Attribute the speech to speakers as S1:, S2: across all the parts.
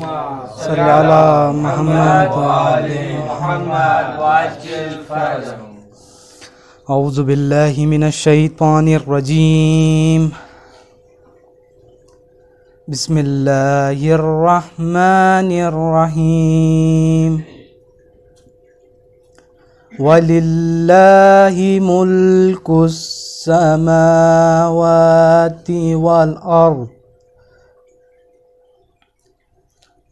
S1: صلی علی محمد وآل محمد وعجل فرجهم. اعوذ باللہ من الشیطان الرجیم. بسم اللہ الرحمن الرحیم. وَلِلَّهِ مُلْكُ السَّمَاوَاتِ وَالْأَرْضِ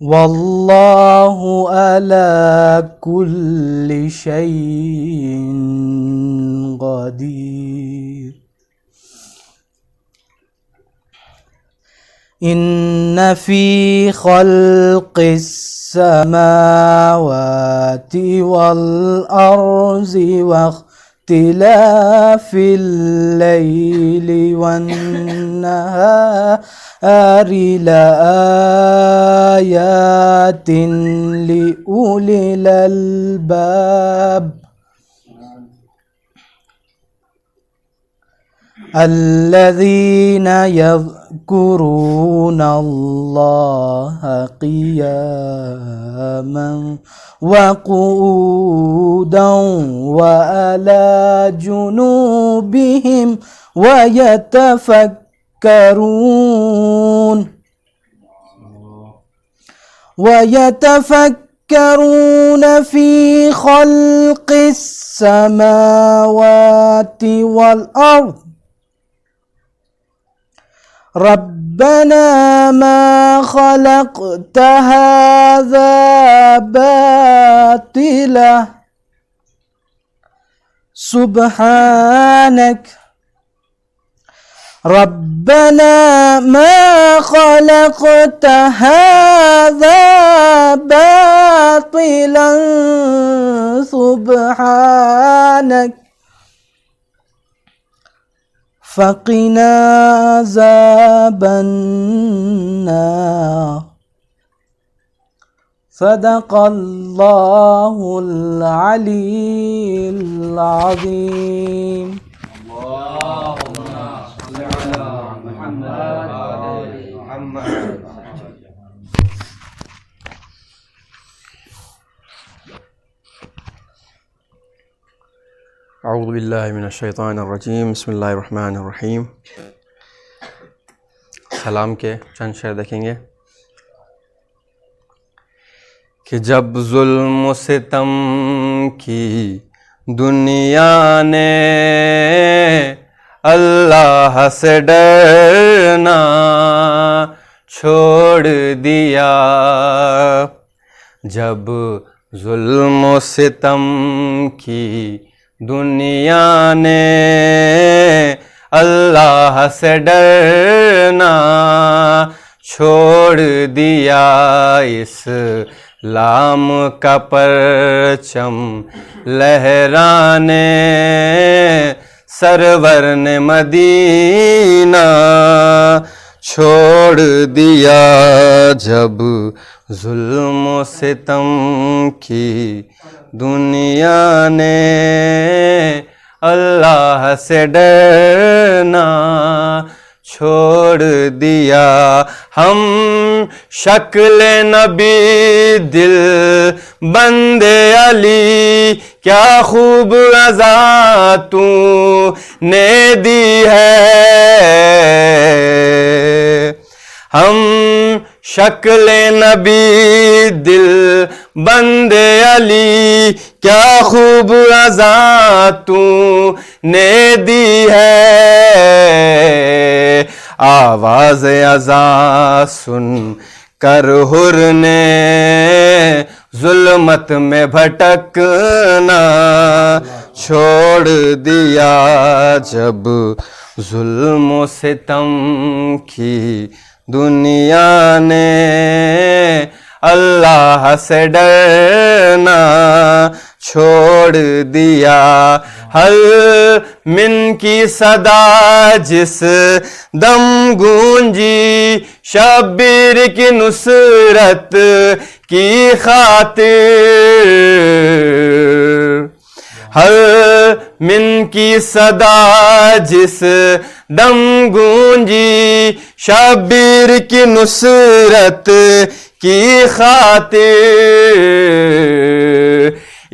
S1: وَاللَّهُ عَلَى كُلِّ شَيْءٍ قَدِيرٌ. إِنَّ فِي خَلْقِ السَّمَاوَاتِ وَالْأَرْضِ واختلاف الليل والنهار لآيات لأولي الألباب الذين يذكرون الله قياما وقعودا وعلى جنوبهم ويتفكرون في خلق السماوات والأرض ربنا ما خلقت هذا باطلا سبحانك ربنا ما خلقت هذا باطلا سبحانك فقنا عذاب النار. صدق اللہ العلی العظیم.
S2: اعوذ باللہ من الشیطان الرجیم. بسم اللہ الرحمن الرحیم. سلام کے چند شعر دیکھیں گے کہ جب ظلم و ستم کی دنیا نے اللہ سے ڈرنا چھوڑ دیا، جب ظلم و ستم کی دنیا نے اللہ سے ڈرنا چھوڑ دیا، اسلام کا پرچم لہرانے سرور نے مدینہ چھوڑ دیا، جب ظلم و ستم کی دنیا نے اللہ سے ڈرنا چھوڑ دیا. ہم شکل نبی دل بندے علی کیا خوب عزا تو نے دی ہے، ہم شکل نبی دل بندے علی کیا خوب عزا تو نے دی ہے، آواز عزا سن کر حر نے ظلمت میں بھٹکنا چھوڑ دیا، جب ظلم و ستم کی دنیا نے اللہ سے ڈرنا چھوڑ دیا. حل من کی صدا جس دم گونجی شبیر کی نصرت کی خاطر، ہر من کی صدا جس دم گونجی شبیر کی نصرت کی خاطر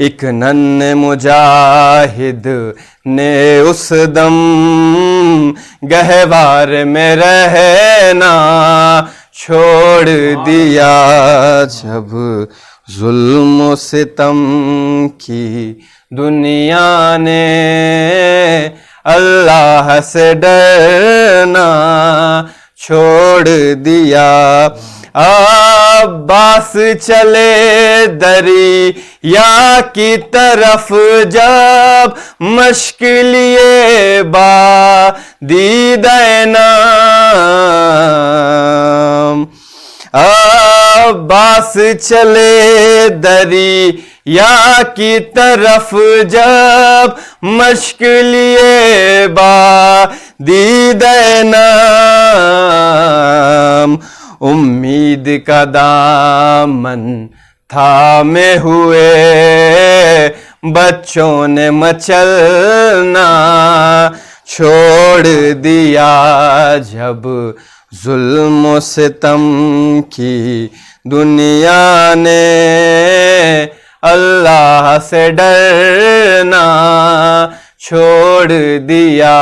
S2: ایک نن مجاہد نے اس دم گہوار میں رہنا چھوڑ دیا جب ظلم و ستم کی دنیا نے اللہ سے ڈرنا چھوڑ دیا عباس چلے دریا کی طرف جب مشق لیے بادید نام عباس چلے دریا کی طرف جب مشق لیے بادید نام امید کا دامن تھامے ہوئے بچوں نے مچلنا چھوڑ دیا جب ظلم و ستم کی دنیا نے اللہ سے ڈرنا چھوڑ دیا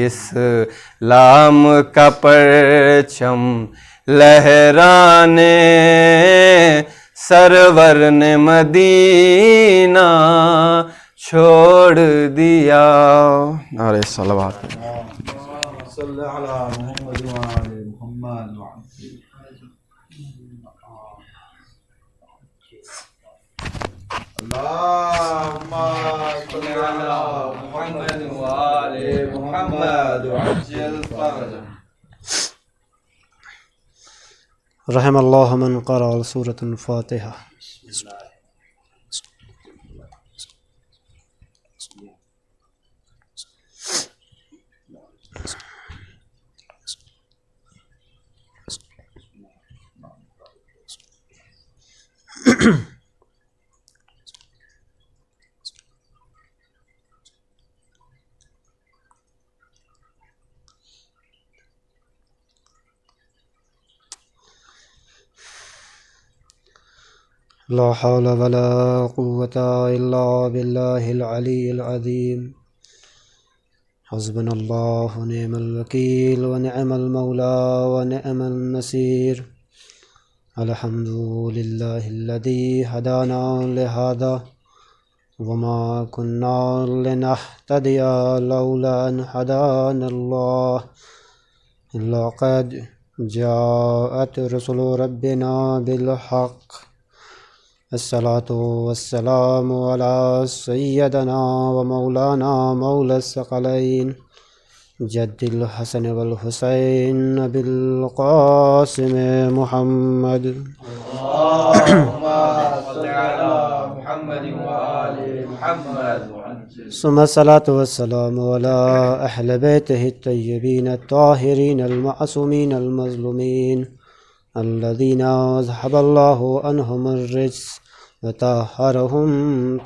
S2: اسلام کا پرچم لہرانے سرور نے مدینہ چھوڑ دیا۔ نعرہ صلوات۔
S1: صلی علی محمد وآل محمد اللہم صلی علی محمد وآل محمد وعجل فرجہ۔
S3: رحم اللہ من قرأ سورة الفاتحہ۔ لا حول ولا قوة إلا بالله العلي العظيم حسبنا الله ونعم الوكيل ونعم المولى ونعم النصير الحمد لله الذي هدانا لهذا وما كنا لنهتدي لولا أن هدانا الله لقد جاءت رسل ربنا بالحق الصلاة والسلام على سيدنا ومولانا مولى الثقلين جد الحسن والحسين بالقاسم محمد
S1: اللهم صل على محمد وآل محمد
S3: ثم الصلاة والسلام على أهل بيته الطيبين الطاهرين المعصومين المظلومين الذين أذهب الله عنهم الرجس وطهرهم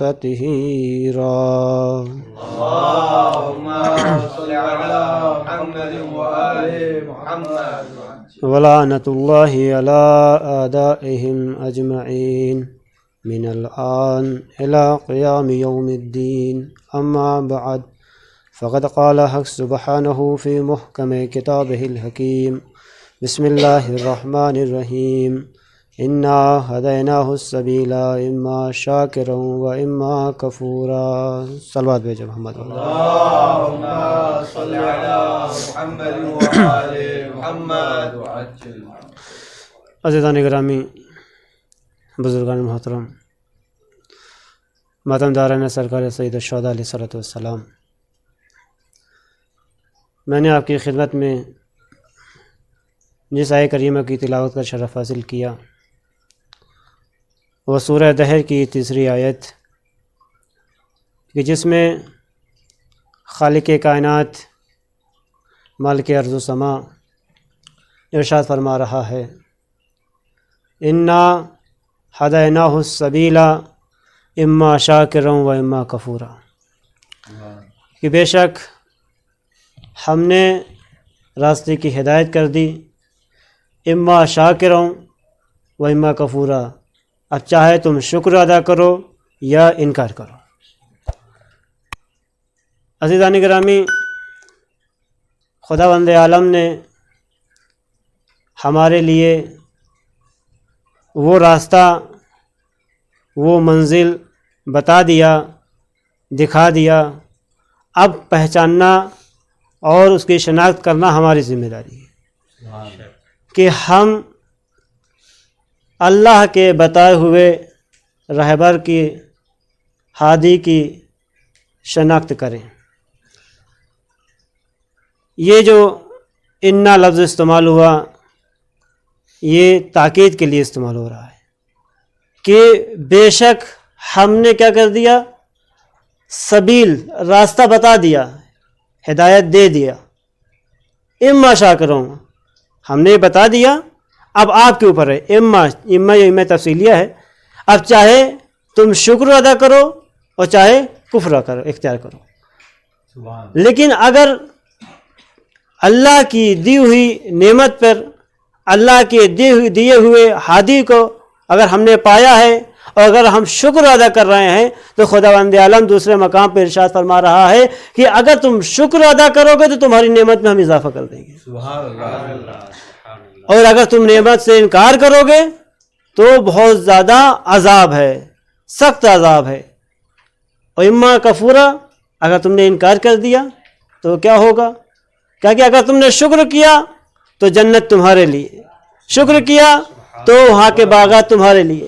S3: تطهيرا
S1: اللهم صل على محمد وآل محمد
S3: ولعنة الله على أعدائهم أجمعين من الآن إلى قيام يوم الدين أما بعد فقد قال حق سبحانه في محكم كتابه الحكيم بسم الله الرحمن الرحيم إنا هديناه السبيل إما شاكرا وإما كفورا صلوات بھیجو محمد
S1: اللهم صل على محمد وآل محمد وعجل۔
S3: عزیزان گرامی، بزرگان محترم، ماتم داران سرکار سید الشہداء علیہ الصلوۃ والسلام، میں نے آپ کی خدمت میں جس آیہ کریمہ کی تلاوت کا شرف حاصل کیا وہ سورہ دہر کی تیسری آیت کہ جس میں خالق کائنات مالک ارض و سما ارشاد فرما رہا ہے انا ہدیناہ السبیل اما شاکرا و اما کفورا، کہ بے شک ہم نے راستے کی ہدایت کر دی، اما شاکروں و اما کفورا، اب چاہے تم شکر ادا کرو یا انکار کرو۔ عزیزان گرامی، خداوند عالم نے ہمارے لیے وہ راستہ، وہ منزل بتا دیا، دکھا دیا۔ اب پہچاننا اور اس کی شناخت کرنا ہماری ذمہ داری ہے کہ ہم اللہ کے بتائے ہوئے رہبر کی، ہادی کی شناخت کریں۔ یہ جو انا لفظ استعمال ہوا، یہ تاکید کے لیے استعمال ہو رہا ہے کہ بے شک ہم نے کیا کر دیا، سبیل، راستہ بتا دیا، ہدایت دے دیا۔ اما شاکروں، ہم نے بتا دیا، اب آپ کے اوپر ہے۔ اما تفصیلیہ ہے، اب چاہے تم شکر ادا کرو اور چاہے کفر کرو، اختیار کرو۔ لیکن اگر اللہ کی دی ہوئی نعمت پر، اللہ کے دیے ہوئے ہادی کو اگر ہم نے پایا ہے اور اگر ہم شکر ادا کر رہے ہیں، تو خداوند عالم دوسرے مقام پہ ارشاد فرما رہا ہے کہ اگر تم شکر ادا کرو گے تو تمہاری نعمت میں ہم اضافہ کر دیں گے، اور اگر تم نعمت سے انکار کرو گے تو بہت زیادہ عذاب ہے، سخت عذاب ہے۔ اور اما کفورا، اگر تم نے انکار کر دیا تو کیا ہوگا؟ کہ اگر تم نے شکر کیا تو جنت تمہارے لیے، شکر کیا تو وہاں کے باغات تمہارے لیے،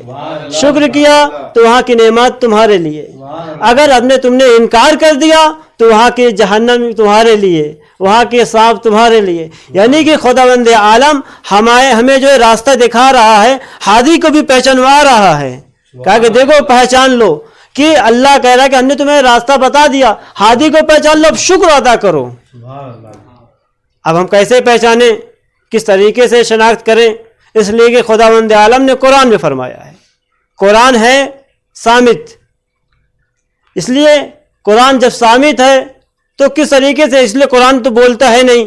S3: شکر کیا تو وہاں کی نعمت تمہارے لیے۔ اگر تم نے انکار کر دیا تو وہاں کے جہنم تمہارے لیے، وہاں کے سانپ تمہارے لیے۔ یعنی کہ خداوند عالم ہمیں جو راستہ دکھا رہا ہے، ہادی کو بھی پہچانوا رہا ہے، کہا کہ دیکھو پہچان لو، کہ اللہ کہہ رہا ہے کہ ہم نے تمہیں راستہ بتا دیا، ہادی کو پہچان لو، اب شکر ادا کرو۔ اب ہم کیسے پہچانیں، کس طریقے سے شناخت کریں؟ اس لیے کہ خداوند عالم نے قرآن میں فرمایا ہے، قرآن ہے صامت، اس لیے قرآن جب صامت ہے تو کس طریقے سے، اس لیے قرآن تو بولتا ہے نہیں،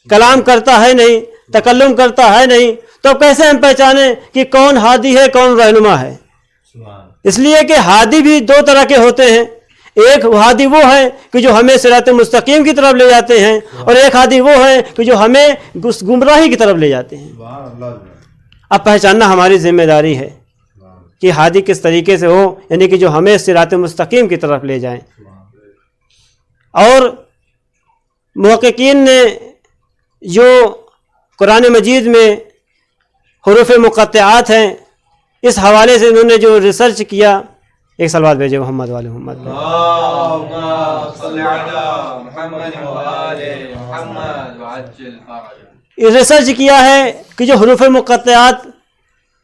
S3: کلام کرتا ہے نہیں، تکلم کرتا ہے نہیں، تو کیسے ہم پہچانیں کہ کون ہادی ہے، کون رہنما ہے؟ اس لیے کہ ہادی بھی دو طرح کے ہوتے ہیں، ایک ہادی وہ ہے کہ جو ہمیں صراط مستقیم کی طرف لے جاتے ہیں، اور ایک ہادی وہ ہے کہ جو ہمیں گمراہی کی طرف لے جاتے ہیں۔ اب پہچاننا ہماری ذمہ داری ہے کہ ہادی کس طریقے سے ہو، یعنی کہ جو ہمیں صراط مستقیم کی طرف لے جائیں۔ اور محققین نے جو قرآن مجید میں حروف مقطعات ہیں، اس حوالے سے انہوں نے جو ریسرچ کیا، ایک صلوات بھیجے محمد والے محمد۔
S1: اللہم صلی علی محمد وآل محمد وعجل فرجہ۔
S3: ریسرچ کیا ہے کہ جو حروف مقطعات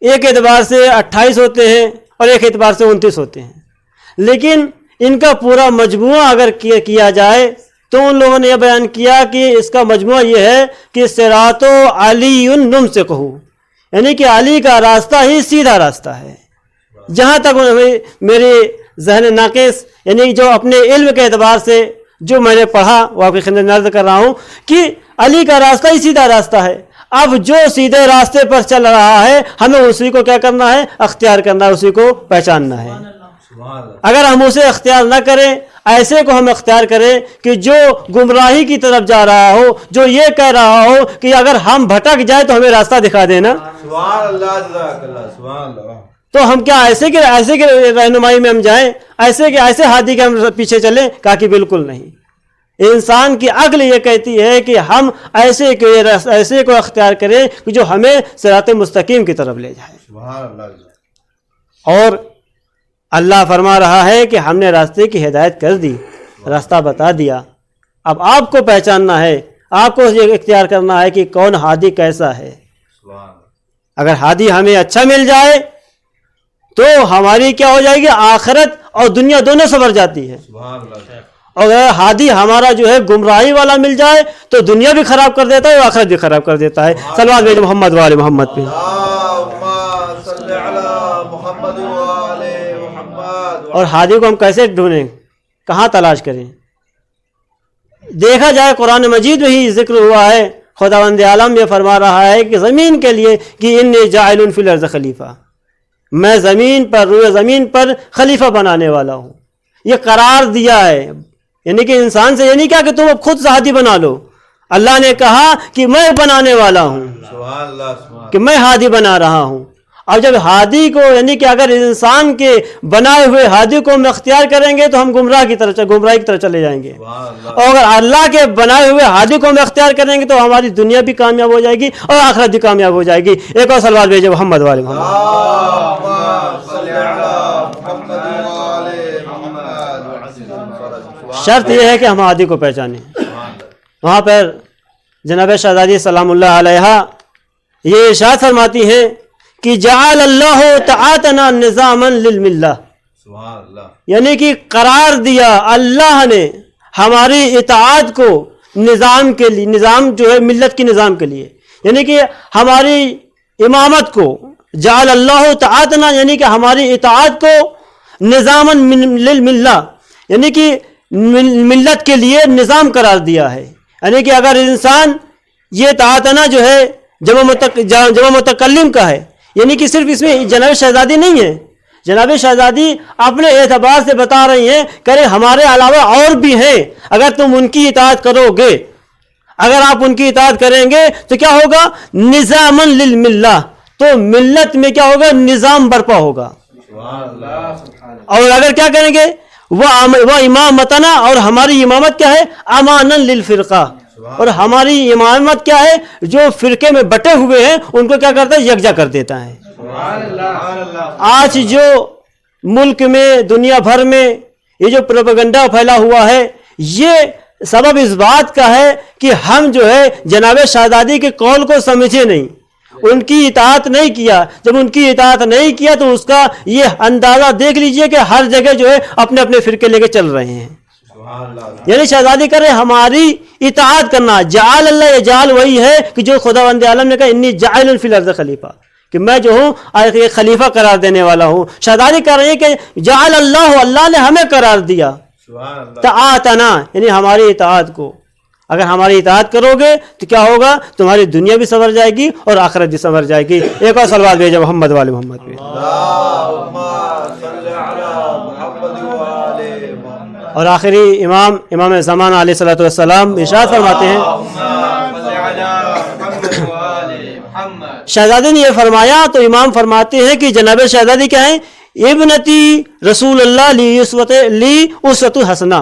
S3: ایک اعتبار سے 28 ہوتے ہیں اور ایک اعتبار سے 29 ہوتے ہیں، لیکن ان کا پورا مجموعہ اگر کیا جائے تو ان لوگوں نے یہ بیان کیا کہ اس کا مجموعہ یہ ہے کہ صراط علی نمسکہ، یعنی کہ علی کا راستہ ہی سیدھا راستہ ہے۔ جہاں تک میری ذہن ناقص، یعنی جو اپنے علم کے اعتبار سے جو میں نے پڑھا وہ آپ کی خدمت میں عرض کر رہا ہوں کہ علی کا راستہ ہی سیدھا راستہ ہے۔ اب جو سیدھے راستے پر چل رہا ہے ہمیں اسی کو کیا کرنا ہے؟ اختیار کرنا ہے، اسی کو پہچاننا ہے۔ اگر ہم اسے اختیار نہ کریں، ایسے کو ہم اختیار کریں کہ جو گمراہی کی طرف جا رہا ہو، جو یہ کہہ رہا ہو کہ اگر ہم بھٹک جائیں تو ہمیں راستہ دکھا دینا،
S1: سبحان اللہ، جزاک اللہ، سبحان اللہ،
S3: تو ہم کیا ایسے کے رہنمائی میں ہم جائیں، ایسے ہادی کے ہم پیچھے چلیں؟ کہا کہ بالکل نہیں۔ انسان کی عقل یہ کہتی ہے کہ ہم ایسے کو اختیار کریں کہ جو ہمیں صراط مستقیم کی طرف لے جائے۔
S1: سبحان اللہ۔
S3: اور اللہ فرما رہا ہے کہ ہم نے راستے کی ہدایت کر دی، راستہ بتا دیا، اب آپ کو پہچاننا ہے، آپ کو یہ اختیار کرنا ہے کہ کون ہادی کیسا ہے۔ اگر ہادی ہمیں اچھا مل جائے تو ہماری کیا ہو جائے گی؟ آخرت اور دنیا دونوں سنور جاتی ہے۔
S1: سبحان اللہ۔
S3: اور اگر ہادی ہمارا جو ہے گمراہی والا مل جائے تو دنیا بھی خراب کر دیتا ہے اور آخرت بھی خراب کر دیتا ہے۔ صلوات بھیجو محمد وآل محمد پہ۔
S1: اللہم صلی علی محمد وآل محمد۔
S3: اور ہادی کو ہم کیسے ڈھونڈیں، کہاں تلاش کریں؟ دیکھا جائے قرآن مجید میں ہی ذکر ہوا ہے، خداوند عالم یہ فرما رہا ہے کہ زمین کے لیے کہ انی جاعل فی الارض خلیفہ، میں زمین پر، روئے زمین پر خلیفہ بنانے والا ہوں. یہ قرار دیا ہے، یعنی کہ انسان سے یہ نہیں کہا کہ تم اب خود ہادی بنا لو. اللہ نے کہا کہ میں بنانے والا ہوں،
S1: سبحان اللہ سبحان
S3: کہ میں ہادی بنا رہا ہوں. اور جب ہادی کو، یعنی کہ اگر انسان کے بنائے ہوئے ہادی کو ہم اختیار کریں گے تو ہم گمراہی کی طرف چلے جائیں گے.
S1: اللہ.
S3: اور اگر اللہ کے بنائے ہوئے ہادی کو ہم اختیار کریں گے تو ہماری دنیا بھی کامیاب ہو جائے گی اور آخرت بھی کامیاب ہو جائے گی. ایک اور صلوات بھیجو محمد والے محمد.
S1: اللهم صل على محمد وآل محمد وعجل فرج.
S3: شرط یہ ہے کہ ہم ہادی کو پہچانیں. وہاں پر جناب شہزادی سلام اللہ علیہ یہ ارشاد فرماتی ہیں کہ جعل اللہ تعاطنا نظاما للملہ،
S1: سبحان اللہ.
S3: یعنی کہ قرار دیا اللہ نے ہماری اطاعت کو نظام کے لیے، نظام جو ہے ملت کی نظام کے لیے، یعنی کہ ہماری امامت کو جعل اللہ تعاطنا، یعنی کہ ہماری اطاعت کو نظاما للملہ، یعنی کہ ملت کے لیے نظام قرار دیا ہے. یعنی کہ اگر انسان یہ تعاطنا جو ہے جمع متکلم کا ہے، یعنی کہ صرف اس میں جناب شہزادی نہیں ہے. جناب شہزادی اپنے اعتبار سے بتا رہی ہیں کہ ہمارے علاوہ اور بھی ہیں، اگر تم ان کی اطاعت کرو گے، اگر آپ ان کی اطاعت کریں گے تو کیا ہوگا؟ نظاما للملہ، تو ملت میں کیا ہوگا؟ نظام برپا ہوگا.
S1: سبحان اللہ.
S3: اور اگر کیا کریں گے؟ وہ امامتنا، اور ہماری امامت کیا ہے؟ امانا للفرقہ، اور ہماری امامت کیا ہے؟ جو فرقے میں بٹے ہوئے ہیں ان کو کیا کرتا ہے؟ یکجا کر دیتا ہے. آج جو ملک میں، دنیا بھر میں یہ جو پروپیگنڈا پھیلا ہوا ہے، یہ سبب اس بات کا ہے کہ ہم جو ہے جناب شہزادی کے قول کو سمجھے نہیں، ان کی اطاعت نہیں کیا. جب ان کی اطاعت نہیں کیا تو اس کا یہ اندازہ دیکھ لیجئے کہ ہر جگہ جو ہے اپنے اپنے فرقے لے کے چل رہے ہیں. یعنی شہزادی کرے ہماری اطاعت کرنا. جعل اللہ، یہ جعل وہی ہے کہ جو خداوند عالم نے کہا انی جاعل فی الارض خلیفہ، کہ میں جو ہوں ایک خلیفہ قرار دینے والا ہوں. شہزادی کہہ رہی ہے کہ جعل اللہ، اللہ نے ہمیں قرار دیا. تعاطنا، یعنی ہماری اطاعت کو. اگر ہماری اطاعت کرو گے تو کیا ہوگا؟ تمہاری دنیا بھی سنور جائے گی اور آخرت بھی سنور جائے گی. ایک اور صلوات بھیجو محمد والے محمد پہ.
S1: اللهم صل على محمد وآل محمد.
S3: اور آخری امام زمان علیہ الصلوۃ والسلام ارشاد فرماتے ہیں،
S1: اللهم صل على محمد وآل محمد.
S3: شہزادی نے یہ فرمایا تو امام فرماتے ہیں کہ جناب شہزادی کیا ہیں؟ ابنتی رسول اللہ لی اسوۃ حسنہ،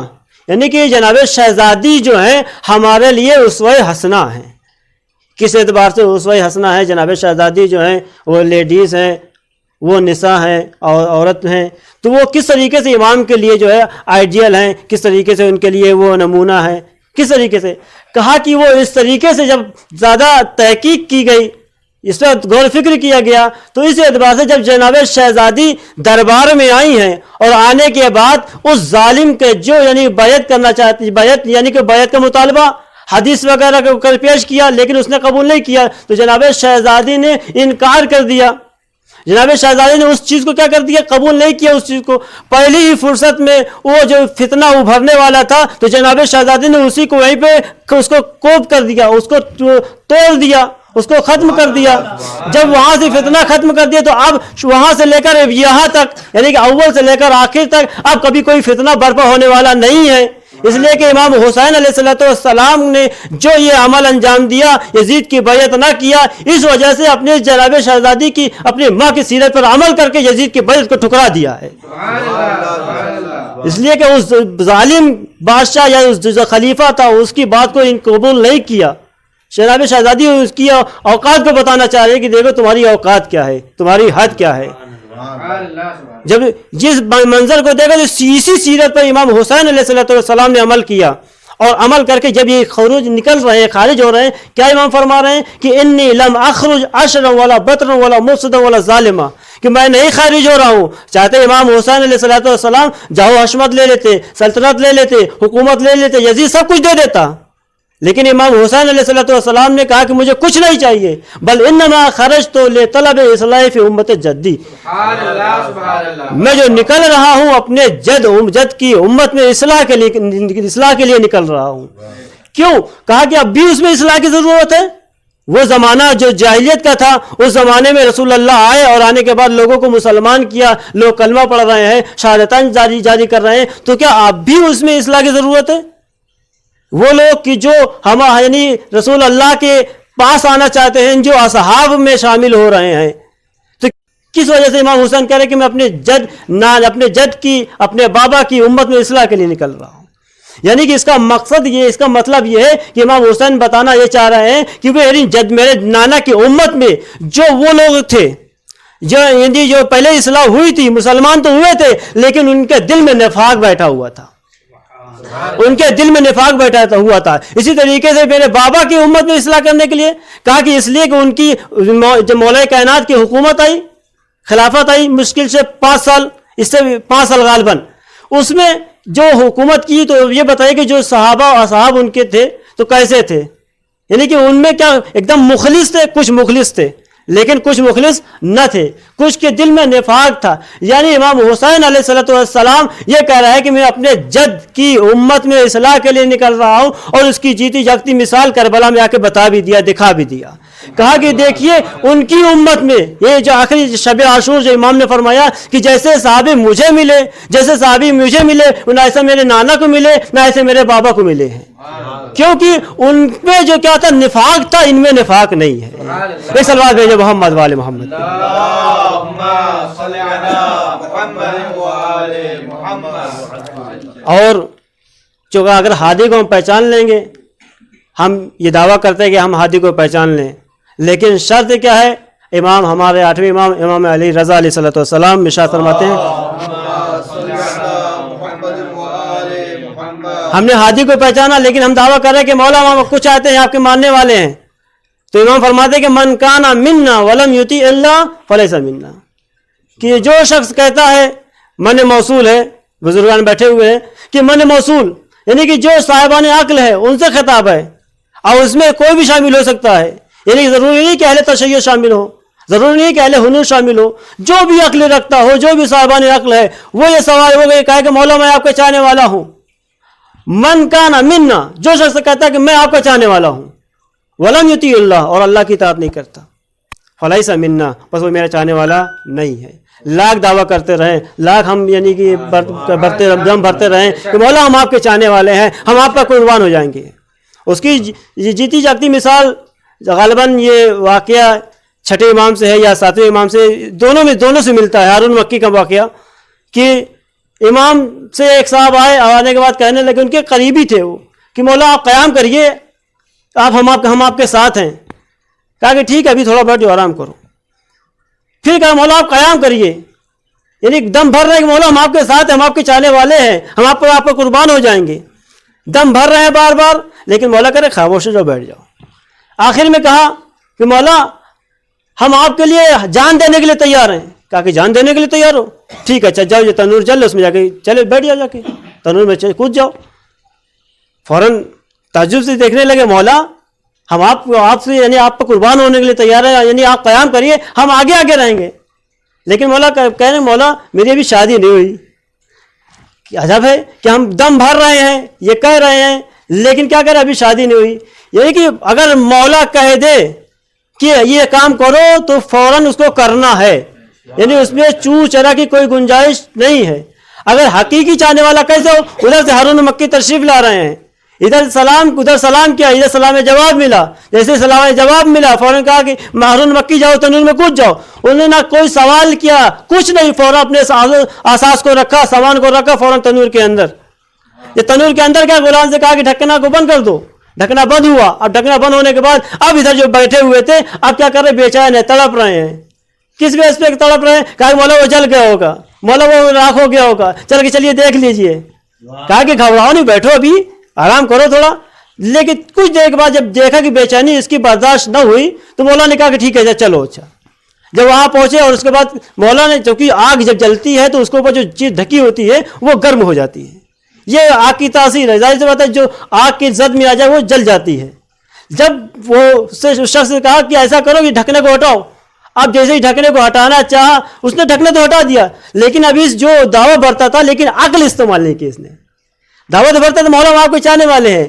S3: یعنی کہ جناب شہزادی جو ہیں ہمارے لیے اسوہ حسنہ ہیں. کس اعتبار سے اسوہ حسنہ ہے؟ جناب شہزادی جو ہیں وہ لیڈیز ہیں، وہ نساء ہیں اور عورت ہیں، تو وہ کس طریقے سے امام کے لیے جو ہے آئیڈیل ہیں، کس طریقے سے ان کے لیے وہ نمونہ ہیں. کس طریقے سے کہا کہ وہ اس طریقے سے جب زیادہ تحقیق کی گئی، اس پر غور فکر کیا گیا، تو اس اعتبار سے جب جناب شہزادی دربار میں آئی ہیں اور آنے کے بعد اس ظالم کے جو یعنی بیعت کرنا چاہتی، بیعت یعنی کہ بیعت کا مطالبہ حدیث وغیرہ کر پیش کیا لیکن اس نے قبول نہیں کیا، تو جناب شہزادی نے انکار کر دیا. جناب شہزادی نے اس چیز کو کیا کر دیا؟ قبول نہیں کیا اس چیز کو. پہلی ہی فرصت میں وہ جو فتنہ ابھرنے والا تھا تو جناب شہزادی نے اسی کو وہیں پہ اس کو کوپ کر دیا، اس کو توڑ دیا، اس کو ختم کر دیا. جب وہاں سے فتنہ ختم کر دیا تو اب وہاں سے لے کر یہاں تک، یعنی کہ اول سے لے کر آخر تک اب کبھی کوئی فتنہ برپا ہونے والا نہیں ہے. اس لیے کہ امام حسین علیہ السلام نے جو یہ عمل انجام دیا، یزید کی بیعت نہ کیا، اس وجہ سے اپنے جناب شہزادی کی، اپنی ماں کی سیرت پر عمل کر کے یزید کی بیعت کو ٹھکرا دیا ہے. اس لیے کہ اس ظالم بادشاہ یا اس جو خلیفہ تھا اس کی بات کو قبول نہیں کیا. جناب شہزادی اس کی اوقات کو بتانا چاہ رہے کہ دیکھو تمہاری اوقات کیا ہے، تمہاری حد کیا ہے. جب جس منظر کو دیکھا تو اسی سیرت پر امام حسین علیہ السلام نے عمل کیا، اور عمل کر کے جب یہ خروج نکل رہے ہیں، خارج ہو رہے ہیں، کیا امام فرما رہے ہیں کہ انی لم اخرج عشرا ولا بطرا ولا مفسدا ولا ظالما، کہ میں نہیں خارج ہو رہا ہوں. چاہتے امام حسین علیہ السلام جاہو حشمت لے لیتے، سلطنت لے لیتے، حکومت لے لیتے، یزید سب کچھ دے دیتا، لیکن امام حسین علیہ السلام نے کہا کہ مجھے کچھ نہیں چاہیے، بل انما خرجت لطلب اصلاح فی امت جدی، میں جو نکل رہا ہوں اپنے جد کی امت میں اصلاح کے لیے نکل رہا ہوں. کیوں؟ کہا کہ اب بھی اس میں اصلاح کی ضرورت ہے. وہ زمانہ جو جاہلیت کا تھا، اس زمانے میں رسول اللہ آئے اور آنے کے بعد لوگوں کو مسلمان کیا، لوگ کلمہ پڑھ رہے ہیں، شہادتین جاری کر رہے ہیں، تو کیا اب بھی اس میں اصلاح کی ضرورت ہے؟ وہ لوگ کہ جو ہم یعنی رسول اللہ کے پاس آنا چاہتے ہیں، جو اصحاب میں شامل ہو رہے ہیں، تو کس وجہ سے امام حسین کہہ رہے کہ میں اپنے جد کی، اپنے بابا کی امت میں اصلاح کے لیے نکل رہا ہوں. یعنی کہ اس کا مقصد یہ، اس کا مطلب یہ ہے کہ امام حسین بتانا یہ چاہ رہے ہیں کہ میرے نانا کی امت میں جو وہ لوگ تھے جو پہلے اصلاح ہوئی تھی، مسلمان تو ہوئے تھے لیکن ان کے دل میں نفاق بیٹھا ہوا تھا، ان کے دل میں نفاق بیٹھا ہوا تھا. اسی طریقے سے میرے بابا کی امت میں اصلاح کرنے کے لیے کہا کہ اس لیے کہ ان کی جب مولا کائنات کی حکومت آئی، خلافت آئی، مشکل سے 5 سال، اس سے 5 سال غالباً، اس میں جو حکومت کی تو یہ بتائے کہ جو صحابہ و اصحاب ان کے تھے تو کیسے تھے. یعنی کہ ان میں کیا ایک دم مخلص تھے، کچھ مخلص تھے لیکن کچھ مخلص نہ تھے، کچھ کے دل میں نفاق تھا. یعنی امام حسین علیہ السلام یہ کہہ رہا ہے کہ میں اپنے جد کی امت میں اصلاح کے لیے نکل رہا ہوں، اور اس کی جیتی جاگتی مثال کربلا میں آ کے بتا بھی دیا، دکھا بھی دیا. کہا کہ دیکھیے ان کی امت میں یہ جو آخری شب عاشور جو امام نے فرمایا کہ جیسے صحابے مجھے ملے، جیسے صحابی مجھے ملے، نہ ایسے میرے نانا کو ملے، نہ ایسے میرے بابا کو ملے ہیں، کیونکہ ان میں جو کیا تھا نفاق تھا، ان میں نفاق نہیں ہے. ایک صلوات بھیجو محمد والے محمد. اور چونکہ اگر ہادی کو ہم پہچان لیں گے، ہم یہ دعویٰ کرتے ہیں کہ ہم ہادی کو پہچان لیں، لیکن شرط کیا ہے؟ امام ہمارے 8ویں امام امام علی رضا علیہ السلام ارشاد فرماتے ہیں ہم نے ہادی کو پہچانا لیکن ہم دعویٰ کر رہے ہیں کہ مولا ہم کچھ چاہتے ہیں، آپ کے ماننے والے ہیں. تو امام فرماتے ہیں کہ من کان منا ولم یطیع اللہ فلیس منا، کہ جو شخص کہتا ہے، من موصول ہے، بزرگان بیٹھے ہوئے ہیں کہ من موصول یعنی کہ جو صاحبان عقل ہے ان سے خطاب ہے، اور اس میں کوئی بھی شامل ہو سکتا ہے. یعنی ضروری نہیں کہ اہل تشیع شامل ہو، ضروری نہیں کہ اہل ہنر شامل ہو، جو بھی عقل رکھتا ہو، جو بھی صاحبان عقل ہے، وہ یہ سوال ہو گئے کہا کہ مولا میں آپ کا چاہنے والا ہوں. من کان منا، جو شخص کہتا ہے کہ میں آپ کا چاہنے والا ہوں، ولم یطیع اللہ، اور اللہ کی اطاعت نہیں کرتا، فلیس منا، بس وہ میرا چاہنے والا نہیں ہے. لاکھ دعویٰ کرتے رہیں، لاکھ ہم یعنی کہ دم بھرتے رہیں کہ مولا ہم آپ کے چاہنے والے ہیں، ہم آپ کا قربان ہو جائیں گے. اس کی جیتی جاگتی مثال غالباً یہ واقعہ 6 امام سے ہے یا 7ویں امام سے، دونوں سے ملتا ہے. ہارون مکی کا واقعہ کہ امام سے ایک صاحب آنے کے بعد کہنے لگے، ان کے قریبی تھے وہ، کہ مولا آپ قیام کریے، ہم آپ کے ساتھ ہیں. کہا کہ ٹھیک ہے ابھی تھوڑا بیٹھ جاؤ، آرام کرو. پھر کہا مولا آپ قیام کریے، یعنی دم بھر رہے ہیں کہ مولا ہم آپ کے ساتھ ہیں، ہم آپ کے چاہنے والے ہیں، ہم آپ کو قربان ہو جائیں گے. دم بھر رہے ہیں بار بار، لیکن مولا کہہ رہے خاموش ہو جاؤ، بیٹھ جاؤ. آخر میں کہا کہ مولا ہم آپ کے لیے جان دینے کے لیے تیار ہیں. کہا کہ جان دینے کے لیے تیار ہو، ٹھیک ہے جاؤ، یہ تنور جل اس میں جا کے چلے بیٹھ جاؤ، جا کے تنور میں کود جاؤ. فوراً تعجب سے دیکھنے لگے، مولا ہم آپ سے یعنی آپ پر قربان ہونے کے لیے تیار ہیں، یعنی آپ قیام کریے، ہم آگے رہیں گے. لیکن مولا کہہ رہے ہیں مولا میری ابھی شادی نہیں ہوئی. عجب ہے کہ ہم دم بھر رہے ہیں، یہ کہہ رہے ہیں، لیکن کیا کہہ رہے ابھی شادی نہیں ہوئی. یعنی کہ اگر مولا کہہ دے کہ یہ کام کرو تو فوراً اس کو کرنا ہے، یعنی اس میں چور چرا کی کوئی گنجائش نہیں ہے. اگر حقیقی چاہنے والا کیسے ہو؟ ادھر سے ہارون مکی تشریف لا رہے ہیں، ادھر سلام کیا، ادھر سلام جواب ملا، جیسے سلام جواب ملا فوراً کہا کہ ہارون مکی جاؤ تنور میں کود جاؤ. انہوں نے نہ کوئی سوال کیا، کچھ نہیں، فوراً اپنے اساس کو رکھا، سامان کو رکھا فوراً تنور کے اندر. یہ تنور کے اندر کیا، غلام سے کہا کہ ڈھکنا کو بند کر دو. ڈھکنا بند ہوا. اب ڈھکنا بند ہونے کے بعد اب ادھر جو بیٹھے ہوئے تھے اب کیا کر رہے، بے چین ہے، تڑپ رہے ہیں. کس بیس پہ تڑپ رہے ہیں؟ کہا کہ مولا وہ جل گیا ہوگا، مولا وہ راکھ ہو گیا ہوگا، چلیے دیکھ لیجئے. کہا کہ گھبراؤ نہیں، بیٹھو ابھی آرام کرو تھوڑا. لیکن کچھ دیر کے بعد جب دیکھا کہ بے چینی اس کی برداشت نہ ہوئی تو مولا نے کہا کہ ٹھیک ہے چلو. اچھا جب وہاں پہنچے اور اس کے بعد مولا نے، چونکہ آگ جب جلتی ہے تو اس کے اوپر جو چیز ڈھکی ہوتی ہے وہ گرم ہو جاتی ہے، یہ آگ کی تاثیر ہے. ظاہر سی بات ہے جو آگ کی زد میں آ جائے وہ جل جاتی ہے. جب وہ شخص نے کہا کہ ایسا کرو کہ ڈھکنے کو ہٹاؤ، اب جیسے ہی ڈھکنے کو ہٹانا چاہا اس نے ڈھکنے تو ہٹا دیا، لیکن ابھی جو دعویٰ بھرتا تھا لیکن عقل استعمال نہیں کی. اس نے دعوت بھرتا تھا مولا آپ کو چاہنے والے ہیں،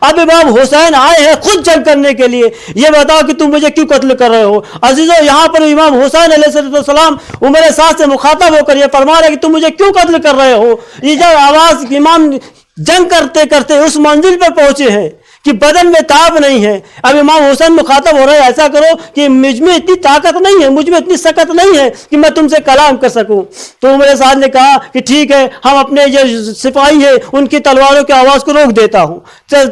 S3: اب امام حسین آئے ہیں خود جنگ کرنے کے لیے، یہ بتاؤ کہ تم مجھے کیوں قتل کر رہے ہو؟ عزیزو یہاں پر امام حسین علیہ السلام عمر سعد سے مخاطب ہو کر یہ فرما رہے کہ تم مجھے کیوں قتل کر رہے ہو؟ یہ جب آواز امام جنگ کرتے کرتے اس منزل پر پہنچے ہیں کہ بدن میں تاب نہیں ہے، اب امام حسین مخاطب ہو رہے ہیں ایسا کرو کہ مجھ میں اتنی طاقت نہیں ہے، مجھ میں اتنی سکت نہیں ہے کہ میں تم سے کلام کر سکوں۔ تو عمر سعد نے کہا کہ ٹھیک ہے، ہم اپنے جو سپاہی ہیں ان کی تلواروں کی آواز کو روک دیتا ہوں۔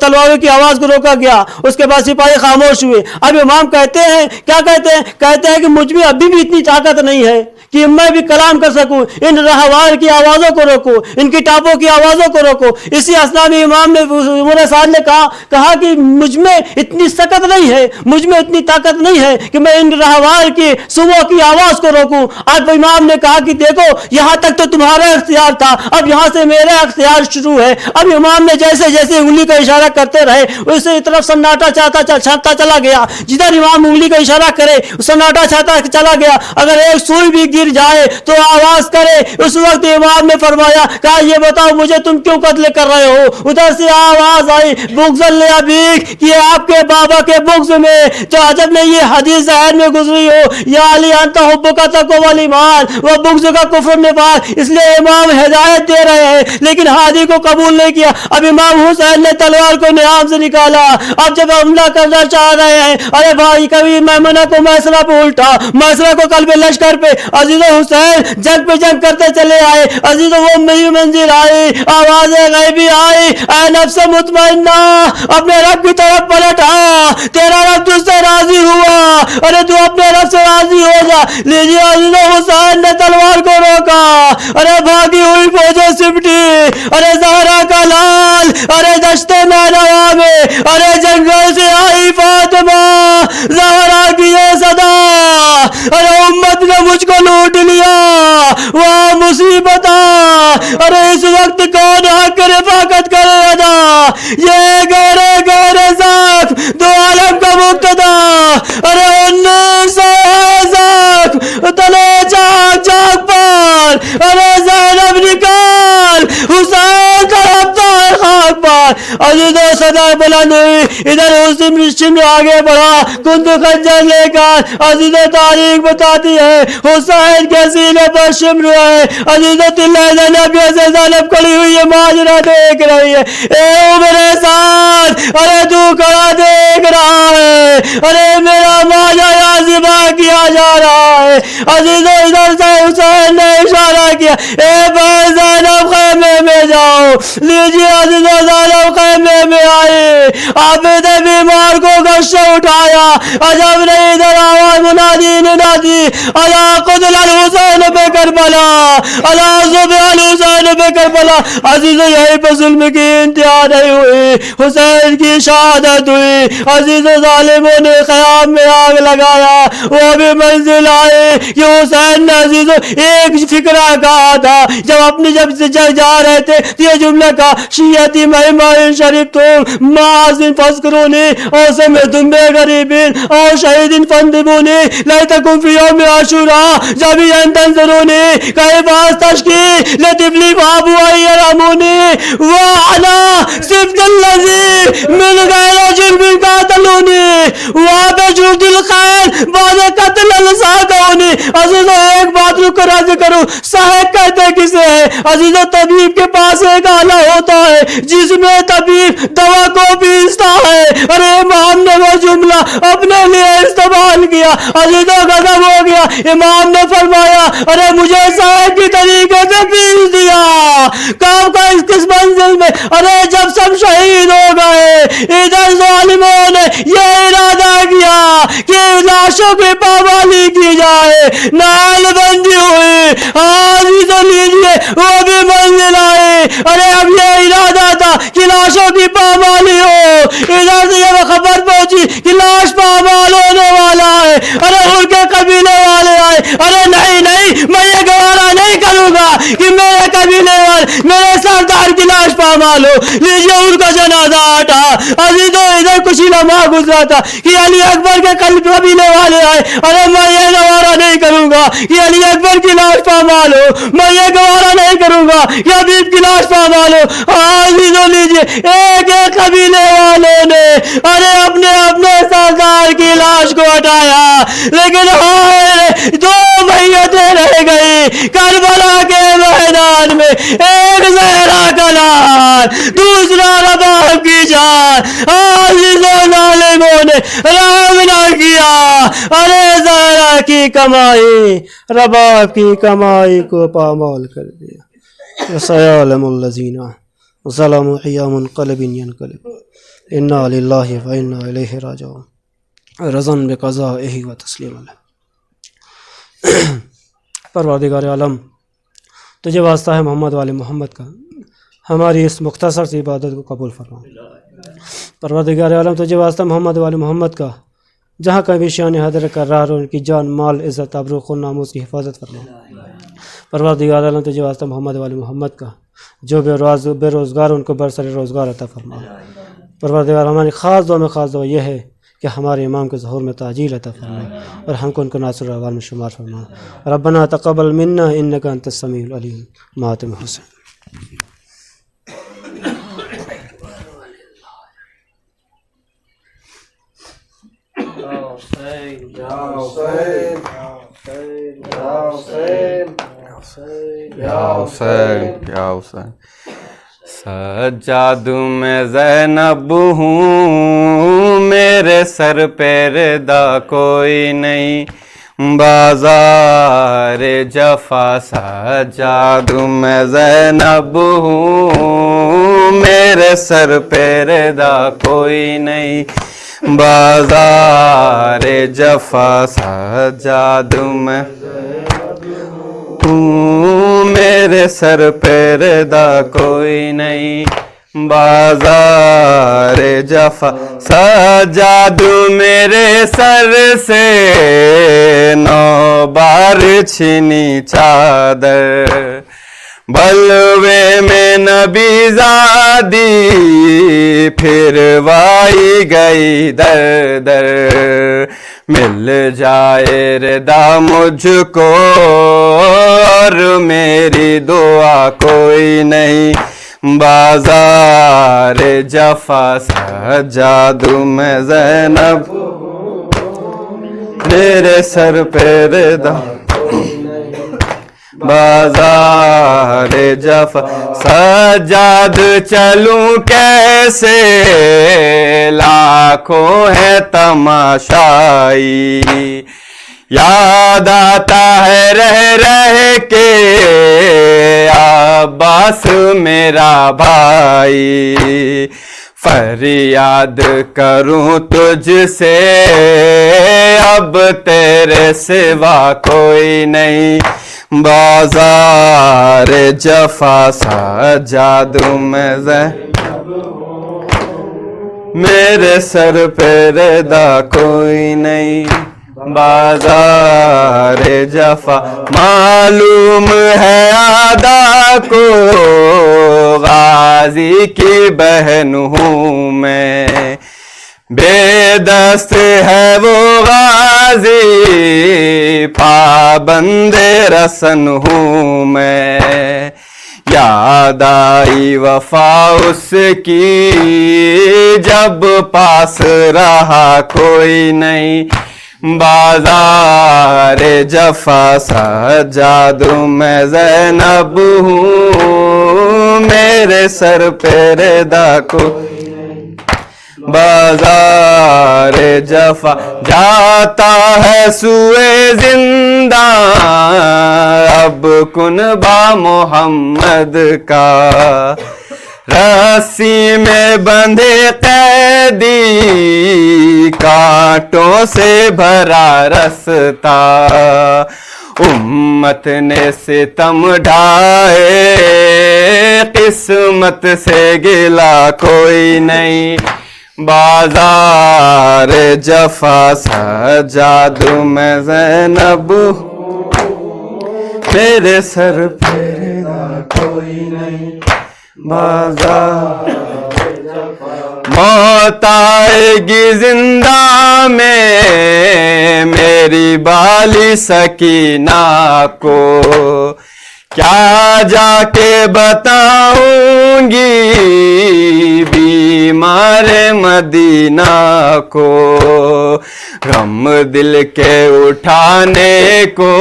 S3: تلواروں کی آواز کو روکا گیا، اس کے بعد سپاہی خاموش ہوئے۔ اب امام کہتے ہیں کیا کہتے ہیں کہ مجھ میں ابھی بھی اتنی طاقت نہیں ہے کہ میں بھی کلام کر سکوں، ان رہوار کی آوازوں کو روکو، ان کی ٹاپوں کی آوازوں کو روکو۔ اسی اثنا میں امام نے عمر سعد نے کہا کہ مجھ میں اتنی سکت نہیں ہے، مجھ میں اتنی طاقت نہیں ہے کہ میں ان رہوار کی صبح کی آواز کو روکوں۔ اب امام نے کہا کہ دیکھو یہاں تک تو تمہارا اختیار تھا، اب یہاں سے میرا اختیار شروع ہے۔ اب امام نے جیسے جیسے انگلی کا اشارہ کرتے رہے اسی طرف سناٹا چھاتا چلا گیا، جدھر امام انگلی کا اشارہ کرے سناٹا چھاتا چلا گیا، اگر ایک سوئی بھی گر جائے تو آواز کرے۔ اس وقت امام نے فرمایا کہا یہ بتاؤ مجھے تم کیوں قتل کر رہے ہو؟ ادھر سے آواز آئی بغض لابیک، کہ آپ کے بابا کے بغض میں، تو عجب نہیں یہ حدیث ذہن میں گزری ہو، یا علی انت حبک تقوی الایمان و بغض کا کفر نفاق۔ اس لیے امام ہدایت دے رہے ہیں لیکن ہادی کو قبول نہیں کیا۔ اب امام حسین نے تلوار کو نیام سے نکالا، اب جب حملہ کرنا چاہ رہے ہیں، ارے بھائی کبھی میمنہ کو میسرہ پہ الٹا، میسرہ کو قلب لشکر پہ، عزیز حسین جنگ پہ جنگ کرتے چلے آئے۔ عزیز وہ میری منزل آئی، آواز غیبی آئی، اے نفس مطمئنہ اپنے رب کی طرف پلٹ آ، تیرا رب تجھ سے راضی ہوا، ارے تو اپنے رب سے راضی ہو جا۔ لیجیے عزیز حسین نے تلوار کو روکا، ارے بھاگی ہوئی فوجیں سمٹی، ارے زہرا کا لال، ارے دشت نینوا میں، ارے جنگل سے آئی فاطمہ، زہرا کی یہ صدا، ارے امت نے مجھ کو لوٹ لیا، وہ مصیبت، ارے اس وقت کون حق رفاقت کرے ادا، یہ گہرے گہرے زخم دو عالم کا مقتدا، ارے 1900 زخم تلے چاک چاک پر، ارے زینب نکال، حسین کا رفتہ ہے خاک پر۔ عزیزوں صدا بلند ہوئی، ادھر حسین آگے بڑھا کند خنجر لے کر، عزیزوں تاریخ بتاتی ہے حسین کے سینے پر شمر ہے، عزیزوں تلے زینب جیسے زینب کھڑی ہوئی ہے، ماجرہ دیکھ رہی ہے، اے عمر سعد ارے تو کھڑا دیکھ رہا ہے، ارے میرا ماجرہ ذبح کیا جا رہا ہے۔ عزیزوں ادھر سے حسین نے اشارہ کیا، اے بھائی زینب خیمے میں جاؤ۔ لیجیے عزیزوں زینب خیمے میں آئے، عابد بیمار کو گش سے اٹھایا، عجب نہیں ادھر آواز منادی نے نادی، الا قتل الحسین بے کربلا، الا ذبح الحسین بے کربلا۔ عزیزوں یہیں پہ ظلم کی انتہا نہیں ہوئی، حسین کی شہادت ہوئی۔ عزیزوں ظالموں نے خیام میں آگ لگایا، وہ بھی منزل آئے کہ حسین نے عزیزوں ایک فکرہ کہا تھا جب جا رہے تھے، یہ جملہ کا شیعتی مہمان شریف تو معاذن فذکرونی اور سمعتم بے غریبین اور شہیدین فندبونی لیتکم فی یوم عاشوراء جميعا تنظرونی کیف استشکی لطفلی فابوا یرحمونی وعلا صفت الذی من غیر جرم قاتلونی وبجود الخیر بعد قتل الساقونی۔ عزیزوں ایک بات رک کر عرض کروں، صحیح کہتے کسے ہے؟ عزیزوں طبیب کے پاس ایک آلہ ہوتا ہے جس میں طبیب دوا کو پیستا ہے، ارے امام نے وہ جملہ اپنے لیے استعمال کیا، عزیزوں غضب ہو گیا۔ امام نے فرمایا ارے مجھے صحیح کی طریقے سے پیس دیا، کام کا کس منزل میں، ارے جب سب شہید ہو گئے ادھر ظالموں نے یہ ارادہ کیا کہ لاشوں کی پامالی کی جائے، نال بندی ہوئی۔ عزیزوں لیجیے وہ بھی منزل آئے، ارے اب یہ ارادہ تھا کہ لاشوں کی پامالی ہو، ادھر سے یہ خبر پہنچی کہ لاش پامال ہونے والا ہے، ارے ان کے قبیلے والے آئے، ارے نہیں میں یہ گوارا نہیں کروں گا کہ میرے قبیلے والے میرے سردار کی لاش پامال پامال ہو. لیجیے ان کا جنازہ ہٹا. عزیزوں ادھر کچھ ہی لمحہ گزرا تھا کہ علی اکبر کے قبیلے والے آئے. ارے میں یہ گوارا نہیں کروں گا کہ علی اکبر کی لاش پامال ہو. میں یہ گوارا نہیں کروں گا کہ حبیب کی لاش پامال ہو. عزیزوں لیجیے ایک ایک قبیلے والوں نے ارے اپنے اپنے سردار کی لاش کو ہٹایا. لیکن ہائے 2 میتیں رہ گئی کربلا کے میدان میں. ایک زہرا کا لال, دوسرا رباب کی جان. عزیزوں ظالموں نے رحم نہ کیا. ارے زہرا کی کمائی رباب کی کمائی کو پامال کر دیا. سیعلم الذین ظلموا أي منقلب ينقلب إنا لله وإنا إليه راجعون. رضا بقضائه وتسلیم علیہ. پروردگار عالم تجھے واسطہ ہے محمد وال محمد کا, ہماری اس مختصر سی عبادت کو قبول فرما. پروردگار عالم تجھے واسطہ محمد وال محمد کا, جہاں کبھی شان حاضر کر رہا ہو ان کی جان مال عزت ابروق و ناموس کی حفاظت فرما. پروردگار عالم تجھے واسطہ محمد وال محمد کا, جو بے روزگار ان کو برسر روزگار عطا فرما. پروردگار ہماری خاص دعا میں خاص دعا یہ ہے کہ ہمارے امام کے ظہور میں تعجیل عطا فرما اور ہم کو ان کو ناصر الاحوال میں شمار فرما. ربنا تقبل منا انک انت السمیع العلیم. ماتم حسین.
S1: یا حسین. سجاد میں زینب ہوں, میرے سر پہ ردا کوئی نہیں. بازار جفا سجاد میں زینب ہوں, میرے سر پہ ردا کوئی نہیں. بازار جفا سجاد میں میرے سر پہ ردا کوئی نہیں. بازار جفا سجاد میرے سر سے 9 بار چھینی چادر. بلوے میں نبی زادی پھر وائی گئی در در. مل جائے ردا مجھ کو اور میری دعا کوئی نہیں. بازار جفا سجاد میں زینب میرے سر پہ ردا. بازار جفا سجاد چلوں کیسے, لاکھوں ہے تماشائی. یاد آتا ہے رہ رہ کے عباس میرا بھائی. فریاد کروں تجھ سے اب تیرے سوا کوئی نہیں. بازار جفا سجاد میں میرے سر پہ ردا کوئی نہیں. بازار جفا معلوم ہے آدھا کو, غازی کی بہن ہوں میں. بے دست ہے وہ غازی, پابند رسن ہوں میں. یاد آئی وفا اس کی جب پاس رہا کوئی نہیں. بازار جفا سجاد میں زینب ہوں, میرے سر پہ ردا کوئی نہیں. بازار جفا جاتا ہے سوئے زندہ, اب کنبہ محمد کا. رسی میں بندھے قیدی, کانٹوں سے بھرا رستا. امت نے ستم ڈھائے, قسمت سے گلا کوئی نہیں. بازار جفا سجاد میں زینب میرے سر پہ ردا کوئی نہیں.
S2: بازار موت آئے گی زندہ میں میری بالی سکینہ کو کیا جا کے بتاؤں گی بیمار مدینہ کو غم دل کے اٹھانے کو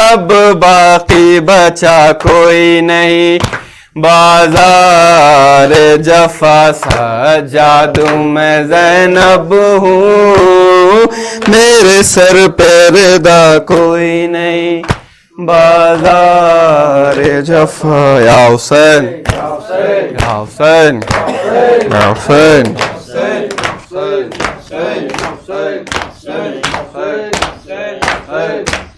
S2: اب باقی بچا کوئی نہیں بازار جفا سجاد میں زینب ہوں میرے سر پہ ردا کوئی نہیں بازار جفا یا حسین یا حسین یا حسین
S1: Hussein, Hussein, Hussein, Hussein, Hussein, Hussein, Hussein.